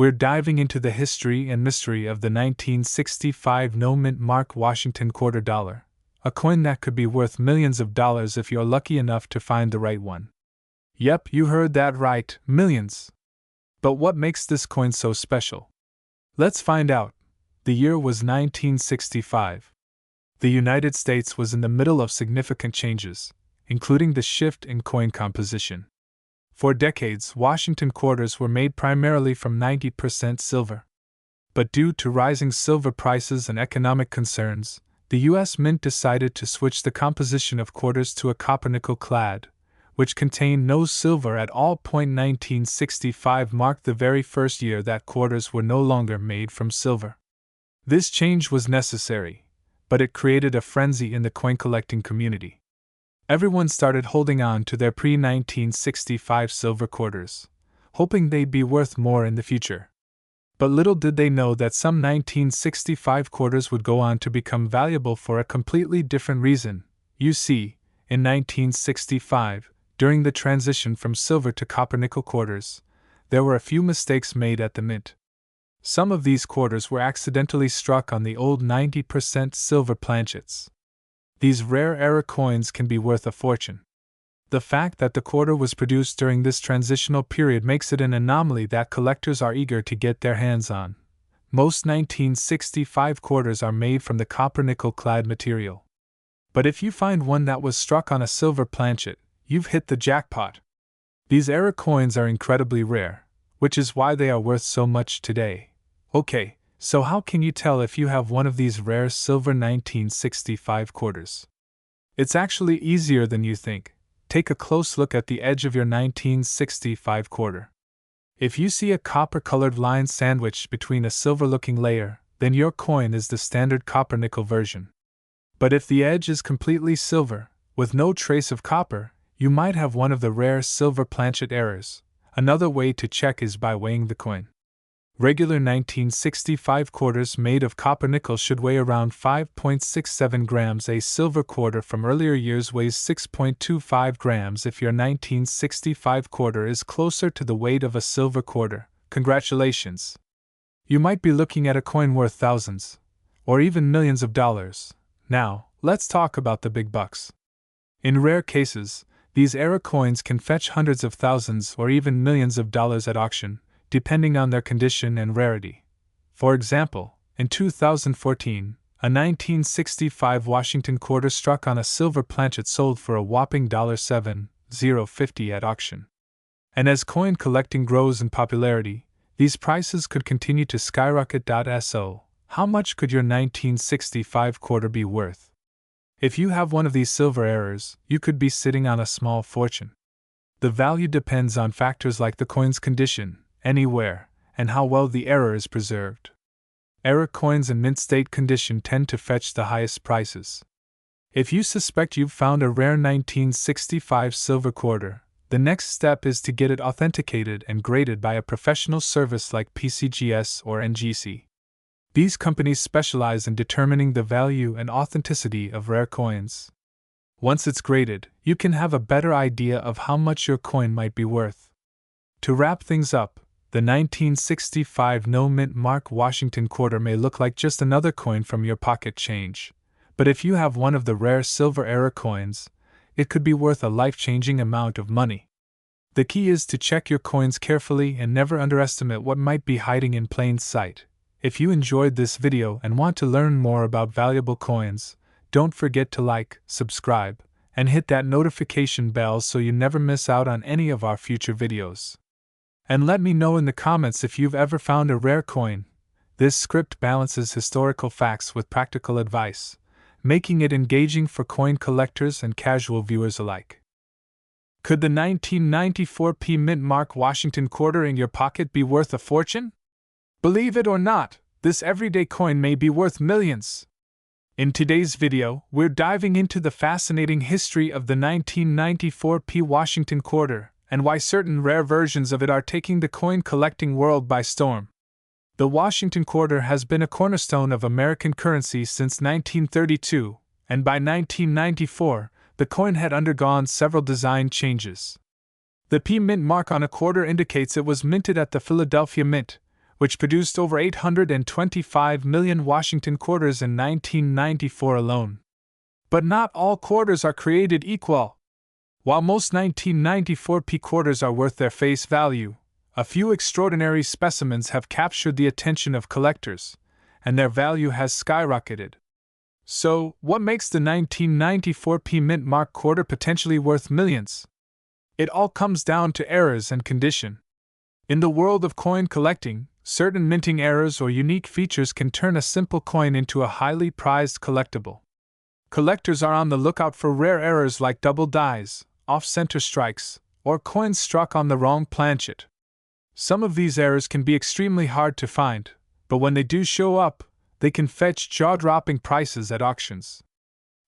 we're diving into the history and mystery of the 1965 no-mint mark Washington quarter dollar, a coin that could be worth millions of dollars if you're lucky enough to find the right one. Yep, you heard that right, millions. But what makes this coin so special? Let's find out. The year was 1965. The United States was in the middle of significant changes, including the shift in coin composition. For decades, Washington quarters were made primarily from 90% silver. But due to rising silver prices and economic concerns, the U.S. Mint decided to switch the composition of quarters to a copper-nickel clad, which contained no silver at all. 1965 marked the very first year that quarters were no longer made from silver. This change was necessary, but it created a frenzy in the coin collecting community. Everyone started holding on to their pre-1965 silver quarters, hoping they'd be worth more in the future. But little did they know that some 1965 quarters would go on to become valuable for a completely different reason. You see, in 1965, during the transition from silver to copper-nickel quarters, there were a few mistakes made at the mint. Some of these quarters were accidentally struck on the old 90% silver planchets. These rare-era coins can be worth a fortune. The fact that the quarter was produced during this transitional period makes it an anomaly that collectors are eager to get their hands on. Most 1965 quarters are made from the copper-nickel clad material. But if you find one that was struck on a silver planchet, you've hit the jackpot. These era coins are incredibly rare, which is why they are worth so much today. Okay, so how can you tell if you have one of these rare silver 1965 quarters? It's actually easier than you think. Take a close look at the edge of your 1965 quarter. If you see a copper-colored line sandwiched between a silver-looking layer, then your coin is the standard copper-nickel version. But if the edge is completely silver, with no trace of copper, you might have one of the rare silver planchet errors. Another way to check is by weighing the coin. Regular 1965 quarters made of copper-nickel should weigh around 5.67 grams. A silver quarter from earlier years weighs 6.25 grams. If your 1965 quarter is closer to the weight of a silver quarter, congratulations! You might be looking at a coin worth thousands, or even millions of dollars. Now, let's talk about the big bucks. In rare cases, these era coins can fetch hundreds of thousands or even millions of dollars at auction, depending on their condition and rarity. For example, in 2014, a 1965 Washington quarter struck on a silver planchet sold for a whopping $7,050 at auction. And as coin collecting grows in popularity, these prices could continue to skyrocket. So, how much could your 1965 quarter be worth? If you have one of these silver errors, you could be sitting on a small fortune. The value depends on factors like the coin's condition, anywhere, and how well the error is preserved. Error coins in mint state condition tend to fetch the highest prices. If you suspect you've found a rare 1965 silver quarter, the next step is to get it authenticated and graded by a professional service like PCGS or NGC. These companies specialize in determining the value and authenticity of rare coins. Once it's graded, you can have a better idea of how much your coin might be worth. To wrap things up, the 1965 no-mint mark Washington quarter may look like just another coin from your pocket change, but if you have one of the rare silver era coins, it could be worth a life-changing amount of money. The key is to check your coins carefully and never underestimate what might be hiding in plain sight. If you enjoyed this video and want to learn more about valuable coins, don't forget to like, subscribe, and hit that notification bell so you never miss out on any of our future videos. And let me know in the comments if you've ever found a rare coin. This script balances historical facts with practical advice, making it engaging for coin collectors and casual viewers alike. Could the 1994 P Mint mark Washington quarter in your pocket be worth a fortune? Believe it or not, this everyday coin may be worth millions. In today's video, we're diving into the fascinating history of the 1994 P Washington quarter, and why certain rare versions of it are taking the coin collecting world by storm. The Washington quarter has been a cornerstone of American currency since 1932, and by 1994, the coin had undergone several design changes. The P Mint mark on a quarter indicates it was minted at the Philadelphia Mint, which produced over 825 million Washington quarters in 1994 alone. But not all quarters are created equal. While most 1994 P quarters are worth their face value, a few extraordinary specimens have captured the attention of collectors, and their value has skyrocketed. So, what makes the 1994 P Mint Mark quarter potentially worth millions? It all comes down to errors and condition. In the world of coin collecting, certain minting errors or unique features can turn a simple coin into a highly prized collectible. Collectors are on the lookout for rare errors like double dies, off-center strikes, or coins struck on the wrong planchet. Some of these errors can be extremely hard to find, but when they do show up, they can fetch jaw-dropping prices at auctions.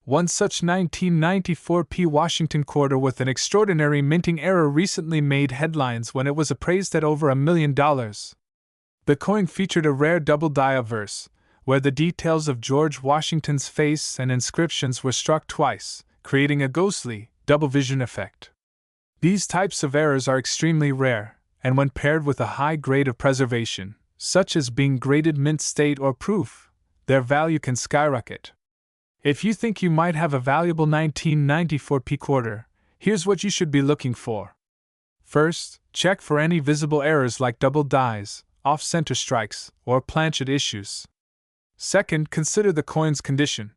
One such 1994 P Washington quarter with an extraordinary minting error recently made headlines when it was appraised at over $1 million. The coin featured a rare double die verse, where the details of George Washington's face and inscriptions were struck twice, creating a ghostly, double vision effect. These types of errors are extremely rare, and when paired with a high grade of preservation, such as being graded mint state or proof, their value can skyrocket. If you think you might have a valuable 1994 P quarter, here's what you should be looking for. First, check for any visible errors like double dies, off-center strikes, or planchet issues. Second, consider the coin's condition.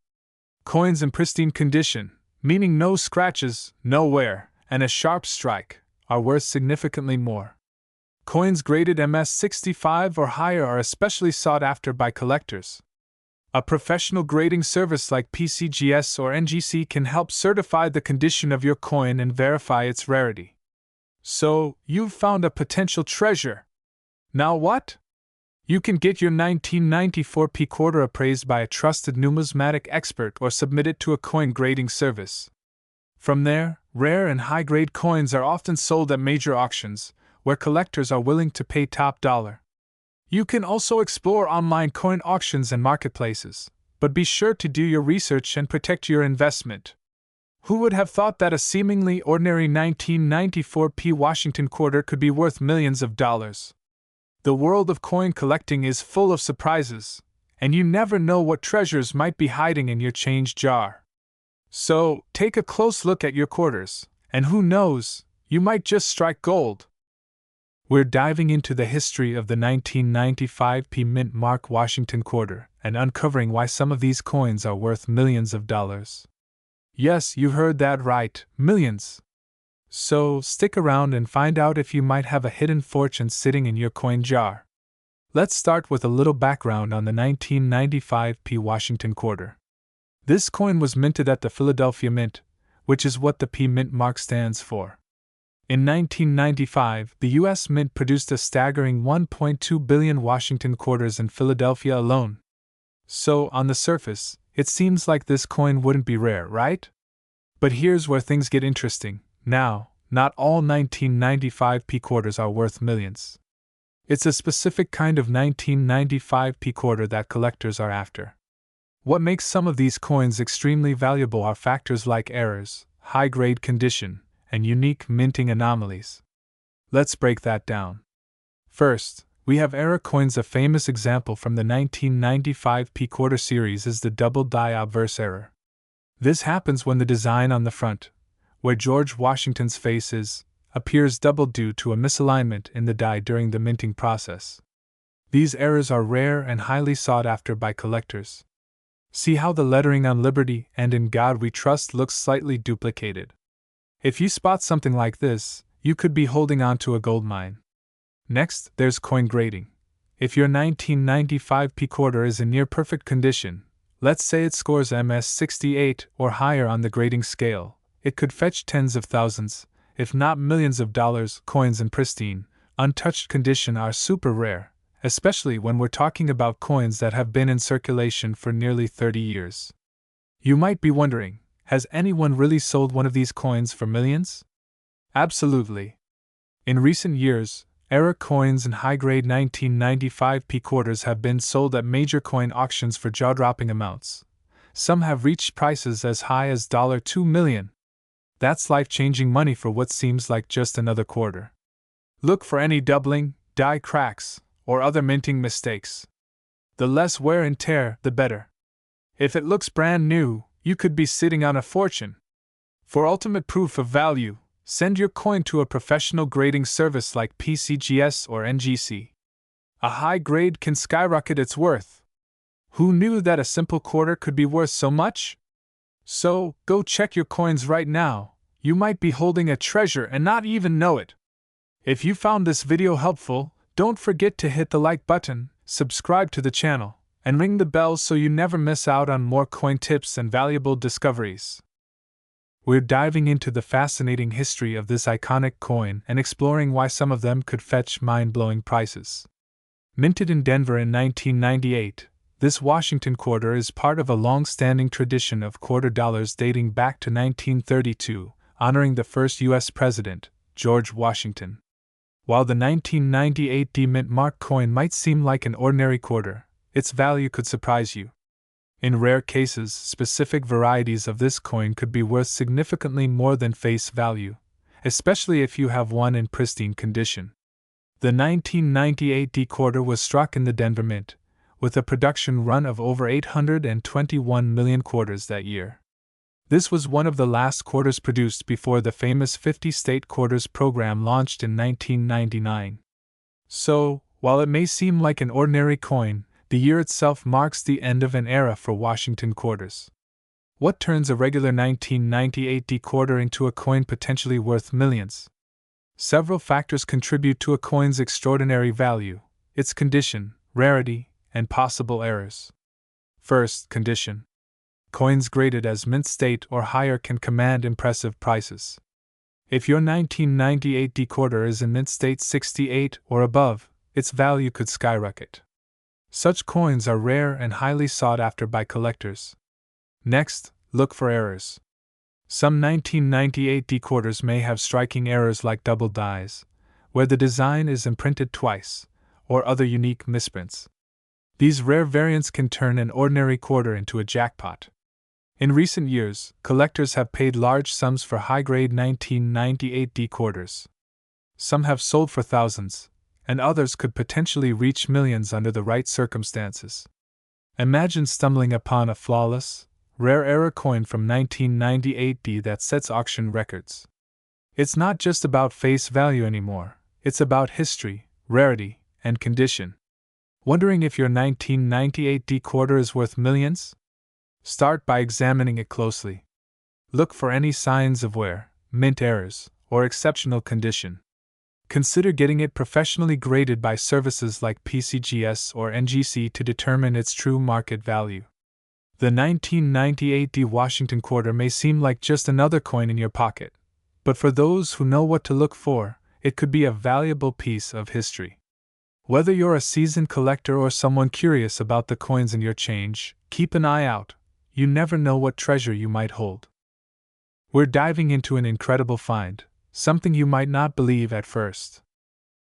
Coins in pristine condition, meaning no scratches, no wear, and a sharp strike, are worth significantly more. Coins graded MS65 or higher are especially sought after by collectors. A professional grading service like PCGS or NGC can help certify the condition of your coin and verify its rarity. So, you've found a potential treasure. Now what? You can get your 1994 P quarter appraised by a trusted numismatic expert or submit it to a coin grading service. From there, rare and high-grade coins are often sold at major auctions, where collectors are willing to pay top dollar. You can also explore online coin auctions and marketplaces, but be sure to do your research and protect your investment. Who would have thought that a seemingly ordinary 1994 P Washington quarter could be worth millions of dollars? The world of coin collecting is full of surprises, and you never know what treasures might be hiding in your change jar. So, take a close look at your quarters, and who knows, you might just strike gold. We're diving into the history of the 1995 P Mint Mark Washington quarter and uncovering why some of these coins are worth millions of dollars. Yes, you heard that right, millions. So, stick around and find out if you might have a hidden fortune sitting in your coin jar. Let's start with a little background on the 1995 P Washington quarter. This coin was minted at the Philadelphia Mint, which is what the P Mint Mark stands for. In 1995, the U.S. Mint produced a staggering 1.2 billion Washington quarters in Philadelphia alone. So, on the surface, it seems like this coin wouldn't be rare, right? But here's where things get interesting. Now, not all 1995 P quarters are worth millions. It's a specific kind of 1995 P quarter that collectors are after. What makes some of these coins extremely valuable are factors like errors, high-grade condition, and unique minting anomalies. Let's break that down. First, we have error coins. A famous example from the 1995 P quarter series is the double die obverse error. This happens when the design on the front, where George Washington's face is, appears double due to a misalignment in the die during the minting process. These errors are rare and highly sought after by collectors. See how the lettering on Liberty and In God We Trust looks slightly duplicated. If you spot something like this, you could be holding on to a gold mine. Next, there's coin grading. If your 1995 P quarter is in near perfect condition, let's say it scores MS68 or higher on the grading scale, it could fetch tens of thousands, if not millions of dollars. Coins in pristine, untouched condition are super rare, especially when we're talking about coins that have been in circulation for nearly 30 years. You might be wondering, has anyone really sold one of these coins for millions? Absolutely. In recent years, error coins and high-grade 1995 P quarters have been sold at major coin auctions for jaw-dropping amounts. Some have reached prices as high as $2 million. That's life-changing money for what seems like just another quarter. Look for any doubling, die cracks, or other minting mistakes. The less wear and tear, the better. If it looks brand new, you could be sitting on a fortune. For ultimate proof of value, send your coin to a professional grading service like PCGS or NGC. A high grade can skyrocket its worth. Who knew that a simple quarter could be worth so much? So, go check your coins right now. You might be holding a treasure and not even know it. If you found this video helpful, don't forget to hit the like button, subscribe to the channel, and ring the bell so you never miss out on more coin tips and valuable discoveries. We're diving into the fascinating history of this iconic coin and exploring why some of them could fetch mind-blowing prices. Minted in Denver in 1998, this Washington quarter is part of a long-standing tradition of quarter dollars dating back to 1932, honoring the first U.S. President, George Washington. While the 1998 D-Mint Mark coin might seem like an ordinary quarter, its value could surprise you. In rare cases, specific varieties of this coin could be worth significantly more than face value, especially if you have one in pristine condition. The 1998 D quarter was struck in the Denver Mint, with a production run of over 821 million quarters that year. This was one of the last quarters produced before the famous 50-state quarters program launched in 1999. So, while it may seem like an ordinary coin, the year itself marks the end of an era for Washington quarters. What turns a regular 1998 D quarter into a coin potentially worth millions? Several factors contribute to a coin's extraordinary value: its condition, rarity, and possible errors. First, condition. Coins graded as mint state or higher can command impressive prices. If your 1998 D quarter is in mint state 68 or above, its value could skyrocket. Such coins are rare and highly sought after by collectors. Next, look for errors. Some 1998 D quarters may have striking errors like double dies, where the design is imprinted twice, or other unique misprints. These rare variants can turn an ordinary quarter into a jackpot. In recent years, collectors have paid large sums for high-grade 1998 D quarters. Some have sold for thousands, and others could potentially reach millions under the right circumstances. Imagine stumbling upon a flawless, rare error coin from 1998 D that sets auction records. It's not just about face value anymore, it's about history, rarity, and condition. Wondering if your 1998 D quarter is worth millions? Start by examining it closely. Look for any signs of wear, mint errors, or exceptional condition. Consider getting it professionally graded by services like PCGS or NGC to determine its true market value. The 1998 D Washington quarter may seem like just another coin in your pocket, but for those who know what to look for, it could be a valuable piece of history. Whether you're a seasoned collector or someone curious about the coins in your change, keep an eye out. You never know what treasure you might hold. We're diving into an incredible find, something you might not believe at first.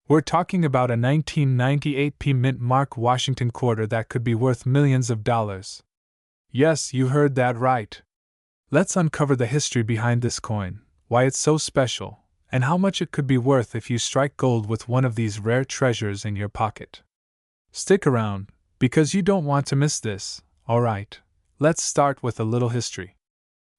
We're talking about a 1998 P-Mint Mark Washington quarter that could be worth millions of dollars. Yes, you heard that right. Let's uncover the history behind this coin, why it's so special, and how much it could be worth if you strike gold with one of these rare treasures in your pocket. Stick around, because you don't want to miss this, alright? Let's start with a little history.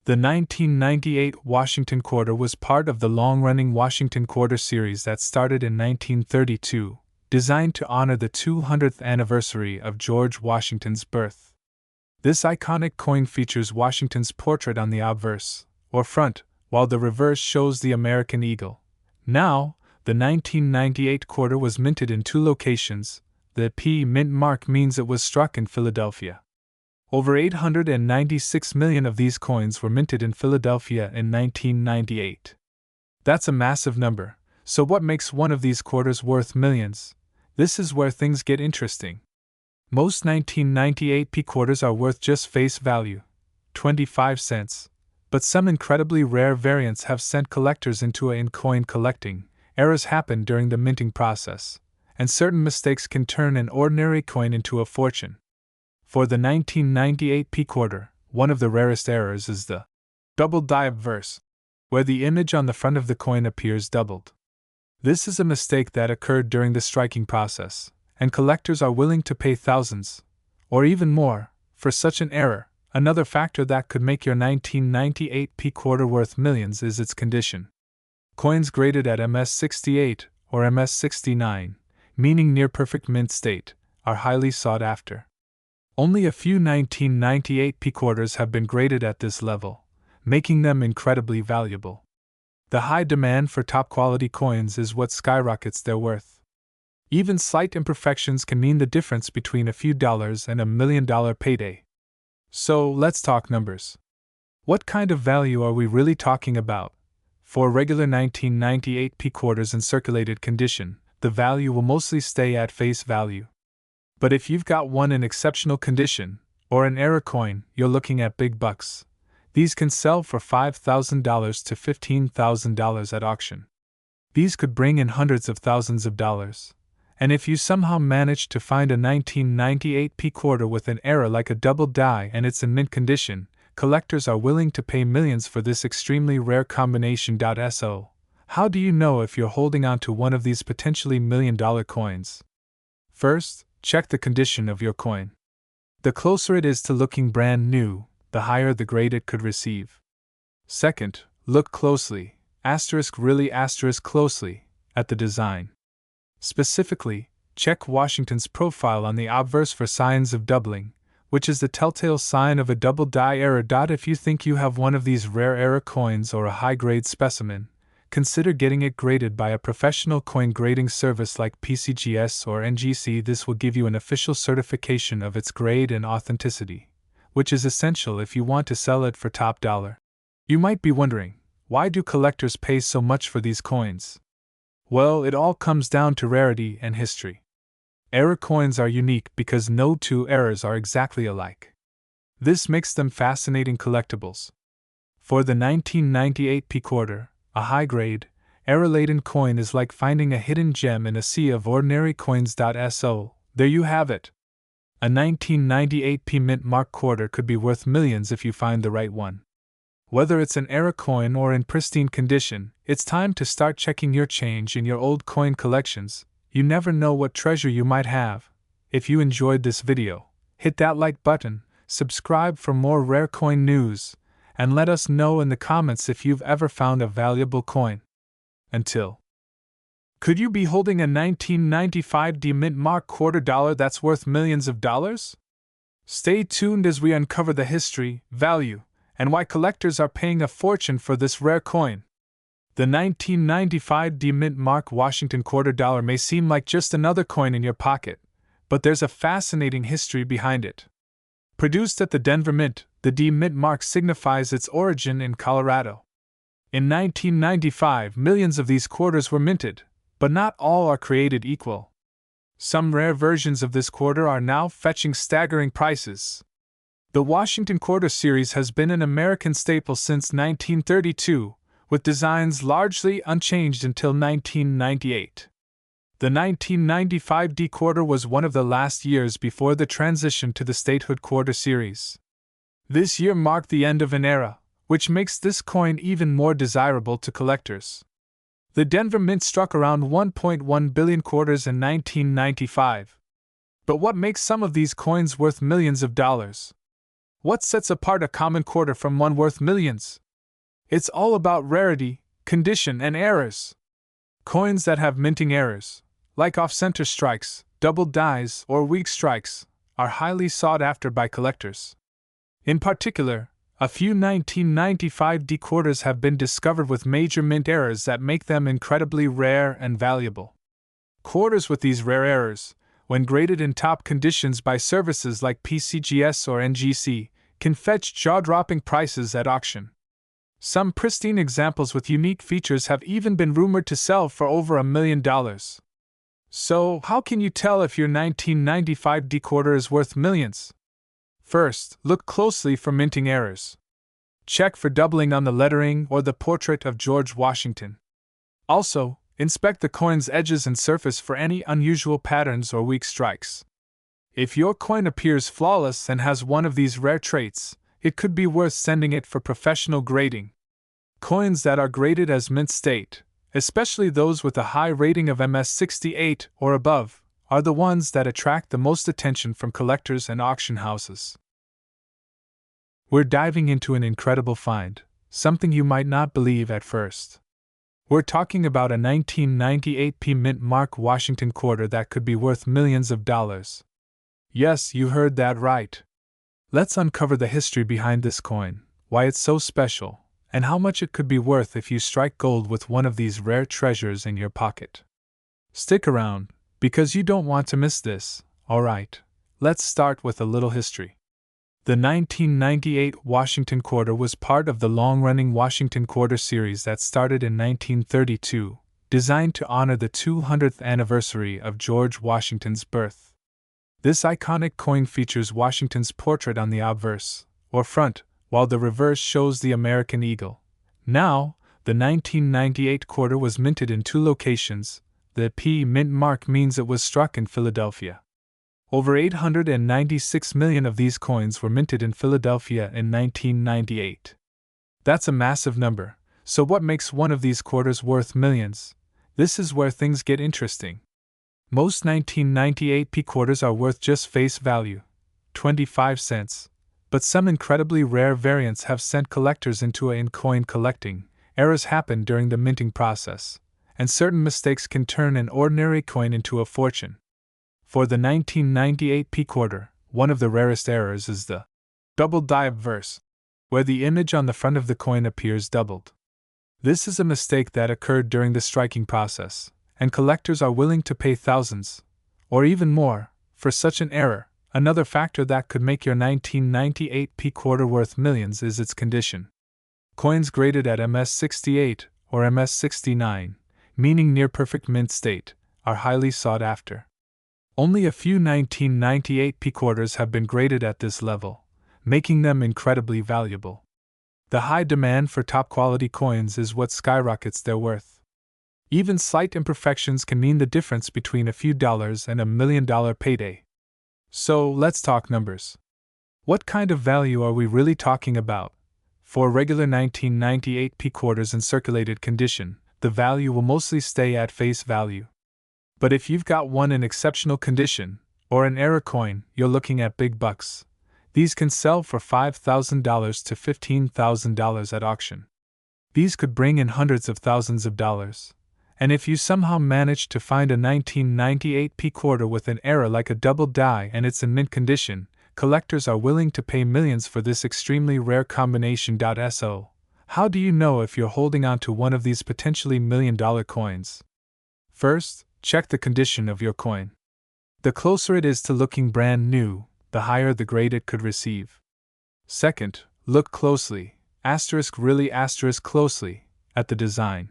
The 1998 Washington quarter was part of the long-running Washington quarter series that started in 1932, designed to honor the 200th anniversary of George Washington's birth. This iconic coin features Washington's portrait on the obverse, or front, while the reverse shows the American eagle. Now, the 1998 quarter was minted in two locations. The P-Mint mark means it was struck in Philadelphia. Over 896 million of these coins were minted in Philadelphia in 1998. That's a massive number, so what makes one of these quarters worth millions? This is where things get interesting. Most 1998 P quarters are worth just face value, 25 cents, but some incredibly rare variants have sent collectors into in-coin collecting. Errors happen during the minting process, and certain mistakes can turn an ordinary coin into a fortune. For the 1998 P quarter, one of the rarest errors is the double die obverse, where the image on the front of the coin appears doubled. This is a mistake that occurred during the striking process, and collectors are willing to pay thousands, or even more, for such an error. Another factor that could make your 1998 P quarter worth millions is its condition. Coins graded at MS68 or MS69, meaning near perfect mint state, are highly sought after. Only a few 1998 P quarters have been graded at this level, making them incredibly valuable. The high demand for top-quality coins is what skyrockets their worth. Even slight imperfections can mean the difference between a few dollars and $1 million payday. So, let's talk numbers. What kind of value are we really talking about? For regular 1998 P quarters in circulated condition, the value will mostly stay at face value. But if you've got one in exceptional condition, or an error coin, you're looking at big bucks. These can sell for $5,000 to $15,000 at auction. These could bring in hundreds of thousands of dollars. And if you somehow manage to find a 1998 P quarter with an error like a double die and it's in mint condition, collectors are willing to pay millions for this extremely rare combination. So, how do you know if you're holding on to one of these potentially million-dollar coins? First, check the condition of your coin. The closer it is to looking brand new, the higher the grade it could receive. Second, look closely, really closely, at the design. Specifically, check Washington's profile on the obverse for signs of doubling, which is the telltale sign of a double die error. If you think you have one of these rare error coins or a high-grade specimen, consider getting it graded by a professional coin grading service like PCGS or NGC. This will give you an official certification of its grade and authenticity, which is essential if you want to sell it for top dollar. You might be wondering, why do collectors pay so much for these coins? Well, it all comes down to rarity and history. Error coins are unique because no two errors are exactly alike. This makes them fascinating collectibles. For the 1998 P quarter, a high-grade, error-laden coin is like finding a hidden gem in a sea of ordinary coins. So, there you have it. A 1998 P mint mark quarter could be worth millions if you find the right one. Whether it's an error coin or in pristine condition, it's time to start checking your change in your old coin collections. You never know what treasure you might have. If you enjoyed this video, hit that like button, subscribe for more rare coin news, and let us know in the comments if you've ever found a valuable coin. Until. Could you be holding a 1995 D mint mark quarter dollar that's worth millions of dollars? Stay tuned as we uncover the history, value, and why collectors are paying a fortune for this rare coin. The 1995 D mint mark Washington quarter dollar may seem like just another coin in your pocket, but there's a fascinating history behind it. Produced at the Denver Mint, the D mint mark signifies its origin in Colorado. In 1995, millions of these quarters were minted, but not all are created equal. Some rare versions of this quarter are now fetching staggering prices. The Washington Quarter series has been an American staple since 1932, with designs largely unchanged until 1998. The 1995 D quarter was one of the last years before the transition to the statehood quarter series. This year marked the end of an era, which makes this coin even more desirable to collectors. The Denver Mint struck around 1.1 billion quarters in 1995. But what makes some of these coins worth millions of dollars? What sets apart a common quarter from one worth millions? It's all about rarity, condition, and errors. Coins that have minting errors, like off-center strikes, double dies, or weak strikes, are highly sought after by collectors. In particular, a few 1995 D quarters have been discovered with major mint errors that make them incredibly rare and valuable. Quarters with these rare errors, when graded in top conditions by services like PCGS or NGC, can fetch jaw-dropping prices at auction. Some pristine examples with unique features have even been rumored to sell for over $1 million. So, how can you tell if your 1995 D quarter is worth millions? First, look closely for minting errors. Check for doubling on the lettering or the portrait of George Washington. Also, inspect the coin's edges and surface for any unusual patterns or weak strikes. If your coin appears flawless and has one of these rare traits, it could be worth sending it for professional grading. Coins that are graded as mint state, especially those with a high rating of MS68 or above, are the ones that attract the most attention from collectors and auction houses. We're diving into an incredible find, something you might not believe at first. We're talking about a 1998 P Mint Mark Washington quarter that could be worth millions of dollars. Yes, you heard that right. Let's uncover the history behind this coin, why it's so special, and how much it could be worth if you strike gold with one of these rare treasures in your pocket. Stick around, because you don't want to miss this. Alright, let's start with a little history. The 1998 Washington quarter was part of the long-running Washington quarter series that started in 1932, designed to honor the 200th anniversary of George Washington's birth. This iconic coin features Washington's portrait on the obverse, or front, while the reverse shows the American eagle. Now, the 1998 quarter was minted in two locations. The P Mint mark means it was struck in Philadelphia. Over 896 million of these coins were minted in Philadelphia in 1998. That's a massive number, so what makes one of these quarters worth millions? This is where things get interesting. Most 1998 P quarters are worth just face value, 25 cents, but some incredibly rare variants have sent collectors into a in-coin collecting. Errors happen during the minting process, and certain mistakes can turn an ordinary coin into a fortune. For the 1998 P quarter, one of the rarest errors is the double die obverse, where the image on the front of the coin appears doubled. This is a mistake that occurred during the striking process, and collectors are willing to pay thousands, or even more, for such an error. Another factor that could make your 1998 P quarter worth millions is its condition. Coins graded at MS68 or MS69, meaning near perfect mint state, are highly sought after. Only a few 1998 P quarters have been graded at this level, making them incredibly valuable. The high demand for top-quality coins is what skyrockets their worth. Even slight imperfections can mean the difference between a few dollars and $1 million payday. So, let's talk numbers. What kind of value are we really talking about? For regular 1998 P quarters in circulated condition, the value will mostly stay at face value. But if you've got one in exceptional condition, or an error coin, you're looking at big bucks. These can sell for $5,000 to $15,000 at auction. These could bring in hundreds of thousands of dollars. And if you somehow manage to find a 1998 P quarter with an error like a double die and it's in mint condition, collectors are willing to pay millions for this extremely rare combination. So, how do you know if you're holding on to one of these potentially million-dollar coins? First, check the condition of your coin. The closer it is to looking brand new, the higher the grade it could receive. Second, look closely, really closely, at the design.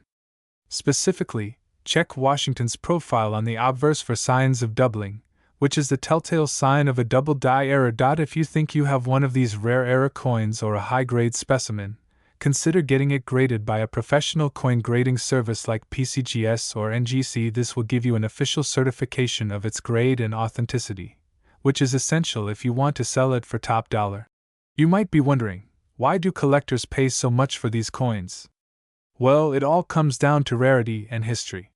Specifically, check Washington's profile on the obverse for signs of doubling, which is the telltale sign of a double die error. If you think you have one of these rare error coins or a high-grade specimen, consider getting it graded by a professional coin grading service like PCGS or NGC. This will give you an official certification of its grade and authenticity, which is essential if you want to sell it for top dollar. You might be wondering, why do collectors pay so much for these coins? Well, it all comes down to rarity and history.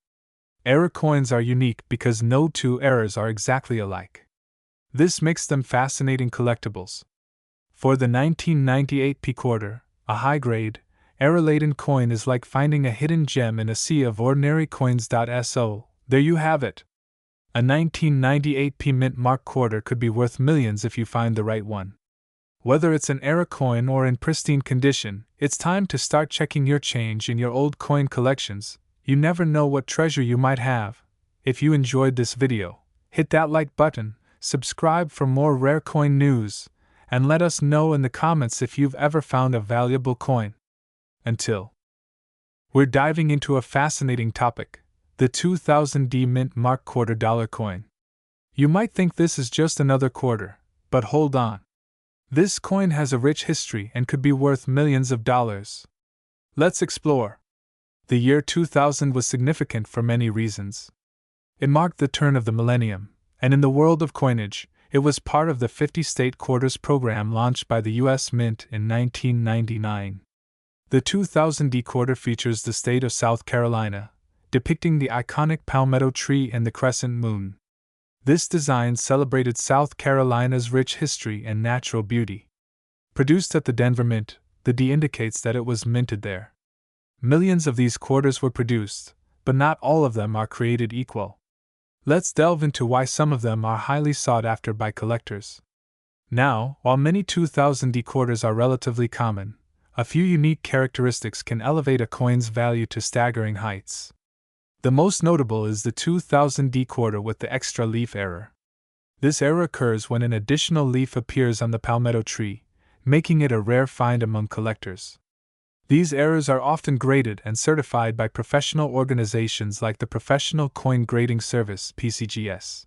Error coins are unique because no two errors are exactly alike. This makes them fascinating collectibles. For the 1998 P quarter, a high-grade, error-laden coin is like finding a hidden gem in a sea of ordinary coins. So, there you have it. A 1998 P Mint Mark quarter could be worth millions if you find the right one. Whether it's an error coin or in pristine condition, it's time to start checking your change in your old coin collections. You never know what treasure you might have. If you enjoyed this video, hit that like button, subscribe for more rare coin news, and let us know in the comments if you've ever found a valuable coin. Until we're diving into a fascinating topic, the 2000 D Mint Mark $quarter coin. You might think this is just another quarter, but hold on. This coin has a rich history and could be worth millions of dollars. Let's explore. The year 2000 was significant for many reasons. It marked the turn of the millennium, and in the world of coinage, it was part of the 50-state quarters program launched by the U.S. Mint in 1999. The 2000 D quarter features the state of South Carolina, depicting the iconic palmetto tree and the crescent moon. This design celebrated South Carolina's rich history and natural beauty. Produced at the Denver Mint, the D indicates that it was minted there. Millions of these quarters were produced, but not all of them are created equal. Let's delve into why some of them are highly sought after by collectors. Now, while many 2000 D quarters are relatively common, a few unique characteristics can elevate a coin's value to staggering heights. The most notable is the 2000 D quarter with the extra leaf error. This error occurs when an additional leaf appears on the palmetto tree, making it a rare find among collectors. These errors are often graded and certified by professional organizations like the Professional Coin Grading Service (PCGS).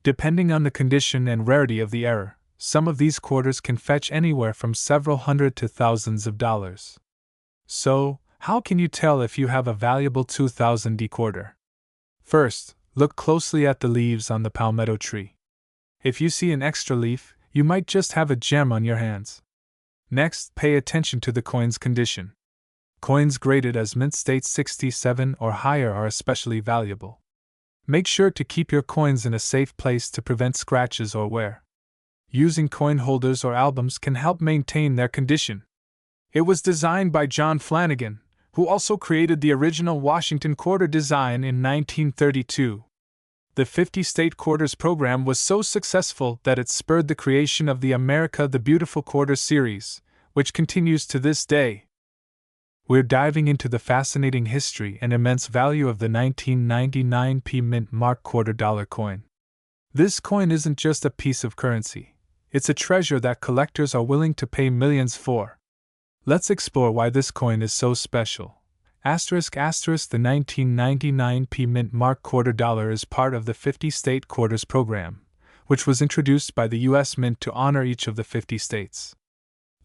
Depending on the condition and rarity of the error, some of these quarters can fetch anywhere from several hundred to thousands of dollars. So, how can you tell if you have a valuable 2000 D quarter? First, look closely at the leaves on the palmetto tree. If you see an extra leaf, you might just have a gem on your hands. Next, pay attention to the coin's condition. Coins graded as mint state 67 or higher are especially valuable. Make sure to keep your coins in a safe place to prevent scratches or wear. Using coin holders or albums can help maintain their condition. It was designed by John Flanagan, who also created the original Washington quarter design in 1932. The 50 State Quarters program was so successful that it spurred the creation of the America the Beautiful Quarter series, which continues to this day. We're diving into the fascinating history and immense value of the 1999 P Mint Mark quarter dollar coin. This coin isn't just a piece of currency, it's a treasure that collectors are willing to pay millions for. Let's explore why this coin is so special. The 1999 P Mint Mark quarter dollar is part of the 50 State Quarters program, which was introduced by the U.S. Mint to honor each of the 50 states.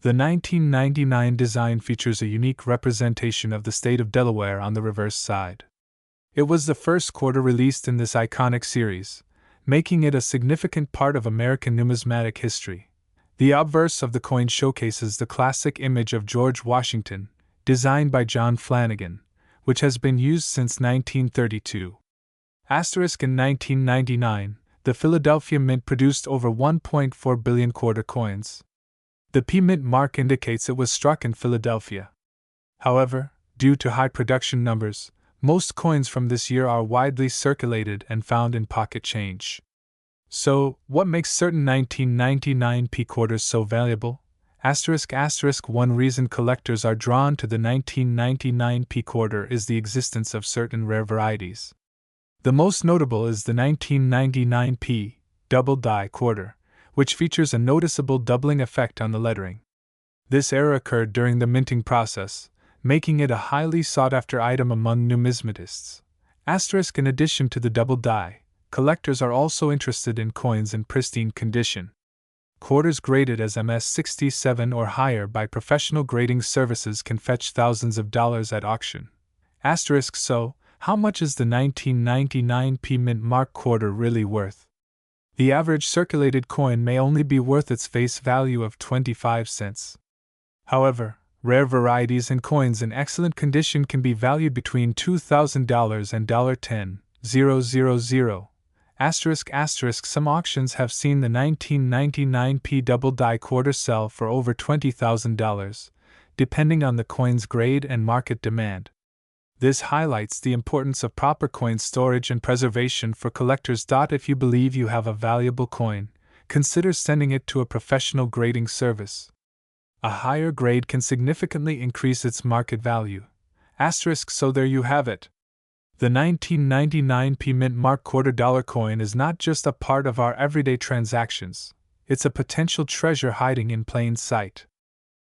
The 1999 design features a unique representation of the state of Delaware on the reverse side. It was the first quarter released in this iconic series, making it a significant part of American numismatic history. The obverse of the coin showcases the classic image of George Washington, designed by John Flanagan, which has been used since 1932. In 1999, the Philadelphia Mint produced over 1.4 billion quarter coins. The P Mint mark indicates it was struck in Philadelphia. However, due to high production numbers, most coins from this year are widely circulated and found in pocket change. So, what makes certain 1999 P quarters so valuable? One reason collectors are drawn to the 1999 P quarter is the existence of certain rare varieties. The most notable is the 1999 P double die quarter, which features a noticeable doubling effect on the lettering. This error occurred during the minting process, making it a highly sought-after item among numismatists. In addition to the double die, collectors are also interested in coins in pristine condition. Quarters graded as MS-67 or higher by professional grading services can fetch thousands of dollars at auction. So, how much is the 1999 P Mint Mark quarter really worth? The average circulated coin may only be worth its face value of 25 cents. However, rare varieties and coins in excellent condition can be valued between $2,000 and $10,000. Some auctions have seen the 1999 P double die quarter sell for over $20,000, depending on the coin's grade and market demand. This highlights the importance of proper coin storage and preservation for collectors. If you believe you have a valuable coin, consider sending it to a professional grading service. A higher grade can significantly increase its market value. So there you have it. The 1999 P Mint Mark quarter dollar coin is not just a part of our everyday transactions, it's a potential treasure hiding in plain sight.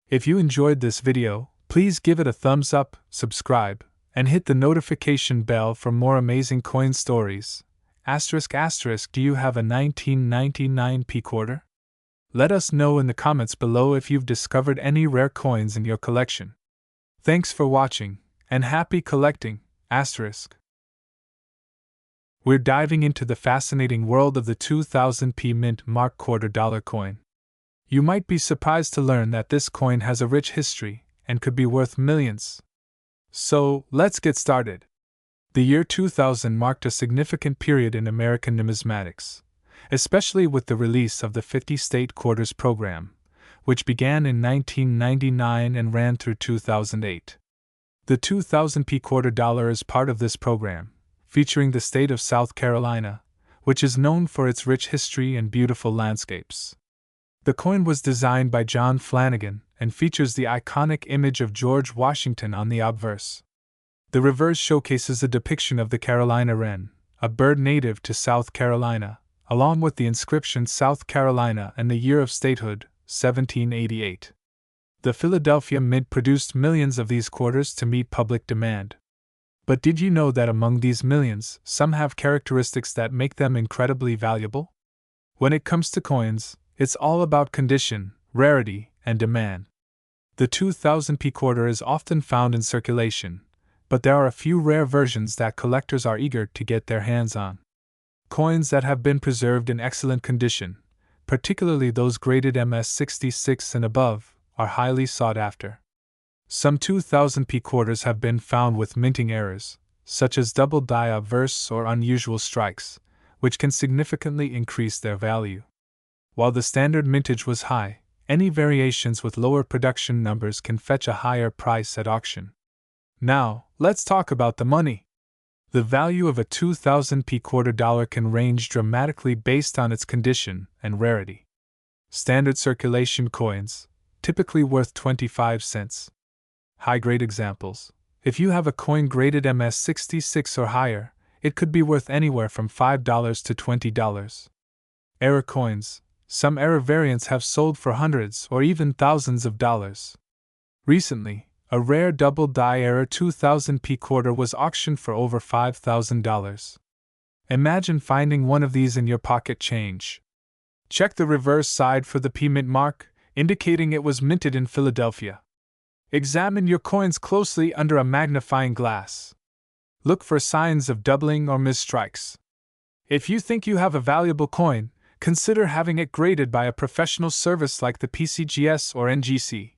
If you enjoyed this video, please give it a thumbs up, subscribe, and hit the notification bell for more amazing coin stories. Do you have a 1999 P quarter? Let us know in the comments below if you've discovered any rare coins in your collection. Thanks for watching, and happy collecting! We're diving into the fascinating world of the 2000 P Mint Mark quarter dollar coin. You might be surprised to learn that this coin has a rich history and could be worth millions. So, let's get started. The year 2000 marked a significant period in American numismatics. especially with the release of the 50-state quarters program, which began in 1999 and ran through 2008. The 2000p quarter dollar is part of this program, featuring the state of South Carolina, which is known for its rich history and beautiful landscapes. The coin was designed by John Flanagan and features the iconic image of George Washington on the obverse. The reverse showcases a depiction of the Carolina wren, a bird native to South Carolina, along with the inscription South Carolina and the year of statehood, 1788. The Philadelphia Mint produced millions of these quarters to meet public demand. But did you know that among these millions, some have characteristics that make them incredibly valuable? When it comes to coins, it's all about condition, rarity, and demand. The 2000p quarter is often found in circulation, but there are a few rare versions that collectors are eager to get their hands on. Coins that have been preserved in excellent condition, particularly those graded MS66 and above, are highly sought after. Some 2000p quarters have been found with minting errors, such as double die obverse or unusual strikes, which can significantly increase their value. While the standard mintage was high, any variations with lower production numbers can fetch a higher price at auction. Now, let's talk about the money. The value of a 2000p quarter dollar can range dramatically based on its condition and rarity. Standard circulation coins, typically worth 25 cents. High-grade examples. If you have a coin graded MS66 or higher, it could be worth anywhere from $5 to $20. Error coins. Some error variants have sold for hundreds or even thousands of dollars. Recently, a rare double die error 2000p quarter was auctioned for over $5,000. Imagine finding one of these in your pocket change. Check the reverse side for the P mint mark, indicating it was minted in Philadelphia. Examine your coins closely under a magnifying glass. Look for signs of doubling or misstrikes. If you think you have a valuable coin, consider having it graded by a professional service like the PCGS or NGC.